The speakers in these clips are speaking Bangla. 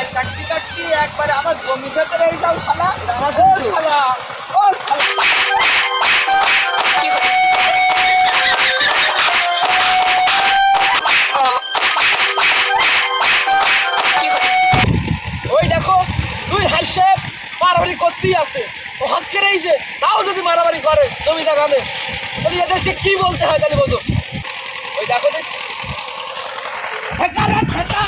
আইল কাটতে কাটতে একবারে আমার জমি ভেতরে যাও শালা। ও শালা, ও শালা। ওই দেখো দুই হাসে মারামারি করতেই আছে। ও হাসকে রয়েছে, তাও যদি মারামারি করে জমি জায়গাতে, তাহলে এদেরকে কি বলতে হয় তাহলে বলো? ওই দেখো দেখি ঠেকা রে ঠেকা।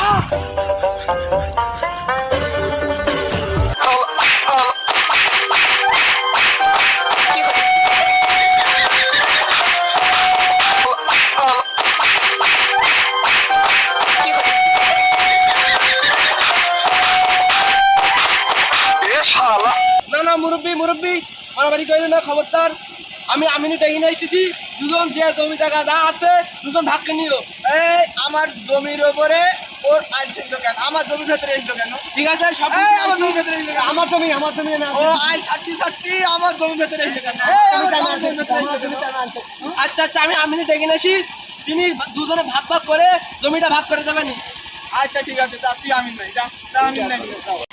না না মুরব্বী মুরব্বী মারামারি করি না, খবরদার। আমি আমিনি ডেকে নিয়ে এসেছি, দুজন যে জমি জায়গা যা আছে দুজন ভাগকে নিল। এই আমার জমির ওপরে ওর আইল ছিল কেন? আমার জমির ভেতরে এসলো কেন? ঠিক আছে সব আমার জমির ভেতরে এসলো কেন? আমার জমি না। ও আইল ছাড়তি আমার জমির ভেতরে এসলো কেন? আচ্ছা আচ্ছা, আমি আমিনি ডেকে নিয়ে আসি, তিনি দুজনে ভাগ ভাগ করে জমিটা ভাগ করে দেবেন। আচ্ছা ঠিক আছে, তা তুই আমিন নাই, যা আমিন নাই।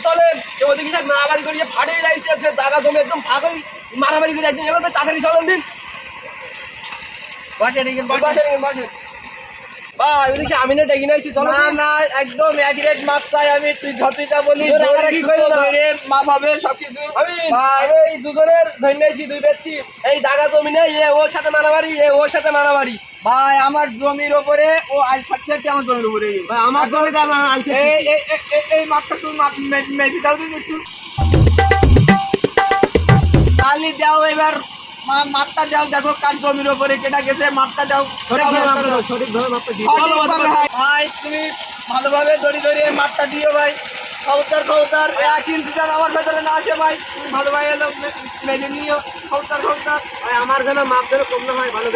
চলেন ওদিকে মারামারি করিয়ে ফাটিয়ে যাইছে, জায়গা জমি একদম ভাগ হয়ে মারামারি করে একদিন এবার তাড়াতাড়ি চলেন দিন। আমিনে ডেকে নিয়েছি, চলো। না একদম অ্যাকুরেট মাপ চাই আমি, তুই যতই যা বলি মাপ হবে সবকিছু। এই দুজনের ধরে নিয়েছি, দুই ব্যক্তি এই জায়গা জমি নেই, এ ওর সাথে মারামারি, এ ওর সাথে মারামারি। ভাই আমার জমির ওপরে ও আইল ছাড়ছে, আমার জমির উপরে আমার জমিতে এই মাপটা তুমি মেপি দাও দিন একটু, তাহলে দাও এবার মাপটা দাও। দেখো কার জমির ওপরে কেটা গেছে, মাপটা দাও ভাই। তুমি ভালোভাবে দড়ি মাপটা দিও ভাই। খবরদার এক ইঞ্চি যেন আমার ভেতরে না আসে ভাই, তুমি ভালো ভাই এলো মেপে নিও। খবরদার ভাই, আমার যেন মাপ যেন কম না হয়। ভালো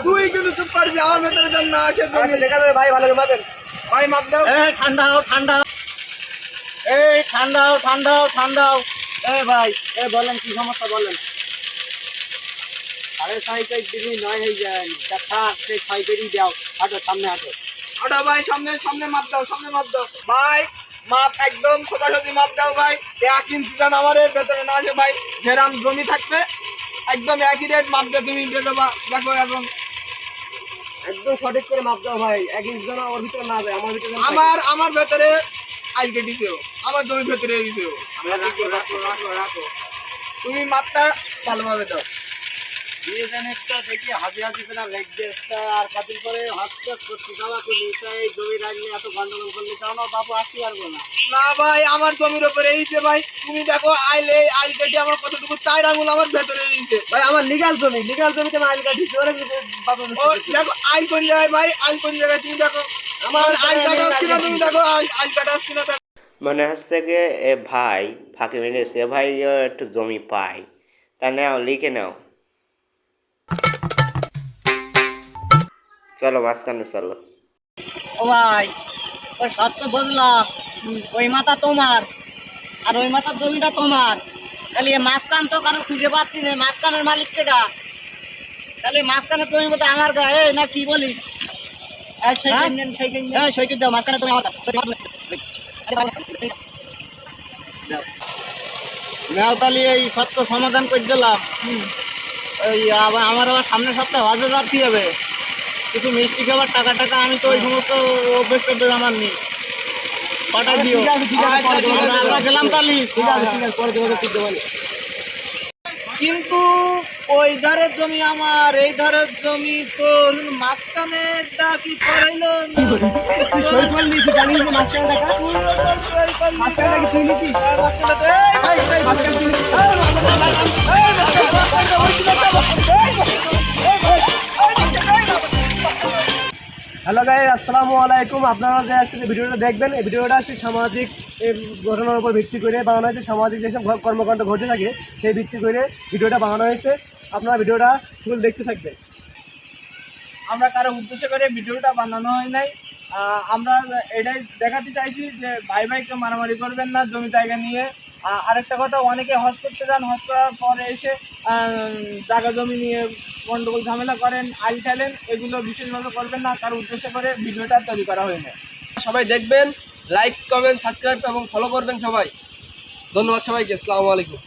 তুই কিন্তু চুপ করবি, আমার ভেতরে যেন না আসে দেখা যাবে ভাই। ভালো মাপেন ভাই, মাপ দাও। ঠান্ডা হও। ভাই বলেন কি সমস্যা বলেন। আরে সাইকেল দিলি নয় হয়ে যায়, থাক সেই সাইকেলই দাও। হাঁটো সামনে, হাঁটো ভাই, সামনে মাপ দাও, ভাই। মাপ একদম সোজাসুজি মাপ দাও ভাই, এক ইঞ্চি যেন আমার এর ভেতরে না আসে ভাই। যেরাম জমি থাকবে একদম একই রেট মাপ দিয়ে তুমি দিয়ে দেবা। দেখো এখন একদম সঠিক করে মাপ দাও ভাই, এক ইঞ্চি যেন আমার ভিতরে না যায়। আমার ভেতরে আইল কেটেছেও, আমার জমির ভেতরে দিছেও। রাখো তুমি মাপটা ভালোভাবে দাও। দিয়ে দেন একটা দেখি হাজি পেলাম আর কাতিল করে হাসপাস করতে যাওয়া করি, তাই জমি রাখলে এত গন্ডগোল করলে তাও না বাবু আসতে পারবো না। না ভাই, আমার জমির ওপরে এইছে ভাই। তুমি দেখো আইল কেটে আমার কতটুকু 4 আঙুল আমার ভেতরে এইছে ভাই। আমার লিগাল জমিতে আমি আইল কাটিছি। দেখো আইল কোন জায়গায় ভাই, আইল কোন জায়গায় তুমি দেখো। আমার আইল কাটা আছে কিনা তুমি দেখো, আইল কাটা আছে কিনা। মনে হচ্ছে যে এ ভাই ফাঁকি মেরেছে, এ ভাই একটু জমি পাই, তা নাও লিখে নাও। চলো মাঝখানে চলো। ও ভাই, ওই সব তো বুঝলাম, ওই মাথা তোমার আর ওই মাথার জমিটা তোমার, তাহলে মাঝখান তো কারো খুঁজে পাচ্ছি না। মাঝখানের মালিক কেটা? তাহলে মাঝখানে তুমি মতো আমার গায়ে না কি বলিস? সৈকিত দাও, মাঝখানে তুমি আমার নাও। তাহলে এই সত্য সমাধান করে দিলাম। আমার আবার সামনের সপ্তাহে হজে যাচ্ছি হবে, কিছু মিষ্টি খাবার টাকা আমি তো ওই সমস্ত অভ্যেস করতে আমার নেই। পাঠাই দিও। আমরা গেলাম তাহলে। ঠিক আছে পরে। কিন্তু ওই ধারের জমি আমার, এই ধারের জমি তোর, মাঝখানে কি করাইলো? হ্যালো গাইস, আসসালামু আলাইকুম। আপনারা যে আজকে ভিডিওটা দেখবেন, এই ভিডিওটা আছে সামাজিক ঘটনার উপর ভিত্তি করে বানানো হয়েছে। সামাজিক যেসব কর্মকাণ্ড ঘটে থাকে সেই ভিত্তি করে ভিডিওটা বানানো হয়েছে। আপনারা ভিডিওটা ফুল দেখতে থাকবেন। আমরা কারো উদ্দেশ্য করে ভিডিওটা বানানো হয় নাই। আমরা এটাই দেখাতে চাইছি যে ভাইকে মারামারি করবেন না জমি জায়গা নিয়ে। আরেকটা কথা, অনেকে হজ করতে যান, হজ করার পরে এসে জায়গা জমি নিয়ে গন্ডগোল ঝামেলা করেন, আইল ঠেলেন, এগুলো বিশেষভাবে করবেন না। তার উদ্দেশ্য করে ভিডিওটা তৈরি করা হয় না। সবাই দেখবেন, লাইক কমেন্ট সাবস্ক্রাইব এবং ফলো করবেন সবাই। ধন্যবাদ সবাইকে, আসসালামু আলাইকুম।